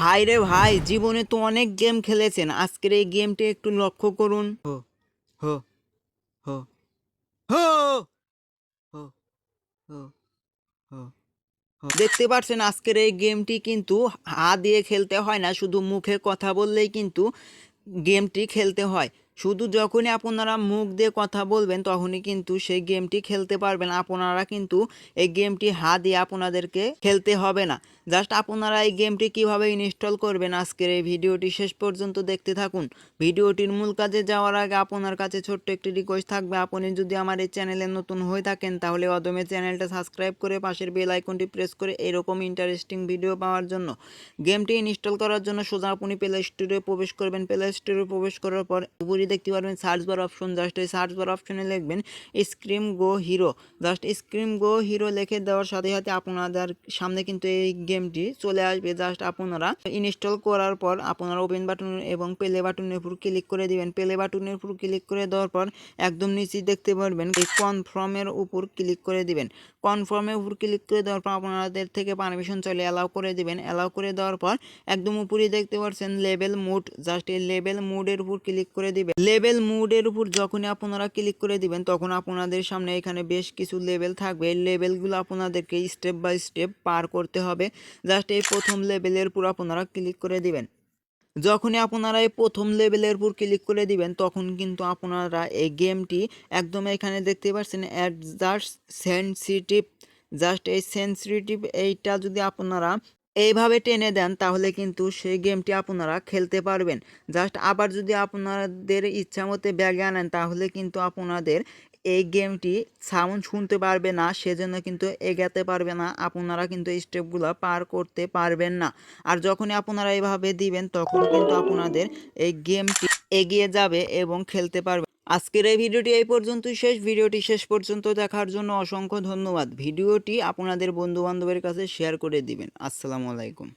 ভাই রে ভাই, জীবনে তো অনেক গেম খেলেছেন, আজকের এই গেমটি একটু লক্ষ্য করুন। হো হো হো হো হো হো হো হো। দেখতে পাচ্ছেন আজকের এই গেমটি কিন্তু হাত দিয়ে খেলতে হয় না, শুধু মুখে কথা বললেই কিন্তু গেমটি খেলতে হয়। শুধু যখনই আপনারা মুখ দিয়ে কথা বলবেন তখনই কিন্তু সেই গেমটি খেলতে পারবেন। আপনারা কিন্তু এই গেমটি হাত দিয়ে আপনাদেরকে খেলতে হবে না। জাস্ট আপনারা এই গেমটি কিভাবে ইনস্টল করবেন আজকের এই ভিডিওটি শেষ পর্যন্ত দেখতে থাকুন। ভিডিওটির মূল কাজে যাওয়ার আগে আপনার কাছে ছোট্ট একটি রিকোয়েস্ট থাকবে, আপনি যদি আমার এই চ্যানেলে নতুন হয়ে থাকেন তাহলে অদমে চ্যানেলটা সাবস্ক্রাইব করে পাশের বেল আইকনটি প্রেস করে এরকম ইন্টারেস্টিং ভিডিও পাওয়ার জন্য। গেমটি ইনস্টল করার জন্য সোজা আপনি প্লে স্টোরে প্রবেশ করবেন। প্লে স্টোরে প্রবেশ করার পর উপরে দেখতে পারবেন সার্চ বার অপশন। জাস্ট এই সার্চ বার অপশনে লিখবেন স্ক্রিম গো হিরো। জাস্ট স্ক্রিম গো হিরো লিখে দেওয়ার সাথে সাথে আপনাদের সামনে কিন্তু এই গেমটি চলে আসবে। জাস্ট আপনারা ইনস্টল করার পর আপনারা ওপেন বাটন এবং প্লে বাটনের উপর ক্লিক করে দিবেন। প্লে বাটনের উপর ক্লিক করে দেওয়ার পর একদম নিচে দেখতে পারবেন এই কনফার্মের উপর ক্লিক করে দিবেন। কনফার্মের উপর ক্লিক করে দেওয়ার পর আপনাদের থেকে পারমিশন চলে অ্যালাউ করে দিবেন। অ্যালাউ করে দেওয়ার পর একদম উপরে দেখতে পাচ্ছেন লেভেল মোড। জাস্ট এই লেভেল মোডের উপর ক্লিক করে দিবেন। লেভেল মোডের উপর যখনই আপনারা ক্লিক করে দিবেন তখন আপনাদের সামনে এখানে বেশ কিছু লেভেল থাকবে। এই লেভেলগুলো আপনাদেরকে স্টেপ বাই স্টেপ পার করতে হবে। জাস্ট এই প্রথম লেভেলের উপর আপনারা ক্লিক করে দিবেন। যখনই আপনারা এই প্রথম লেভেলের উপর ক্লিক করে দিবেন তখন কিন্তু আপনারা এই গেমটি একদম এখানে দেখতে পাচ্ছেন অ্যাডজাস্ট সেনসিটিভ। জাস্ট এই সেনসিটিভ এইটা যদি আপনারা এইভাবে টেনে দেন তাহলে কিন্তু সেই গেমটি আপনারা খেলতে পারবেন। জাস্ট আবার যদি আপনাদের ইচ্ছা মতো ব্যাগে আনেন তাহলে কিন্তু আপনাদের এই গেমটি সাউন্ড শুনতে পারবে না, সেজন্য কিন্তু এগাতে পারবে না, আপনারা কিন্তু এই স্টেপগুলো পার করতে পারবেন না। আর যখনই আপনারা এইভাবে দিবেন তখন কিন্তু আপনাদের এই গেমটি এগিয়ে যাবে এবং খেলতে পারবে। আজকের এই ভিডিওটি এই পর্যন্তই শেষ। ভিডিওটি শেষ পর্যন্ত দেখার জন্য অসংখ্য ধন্যবাদ। ভিডিওটি আপনাদের বন্ধু বান্ধবের কাছে শেয়ার করে দিবেন। আসসালামু আলাইকুম।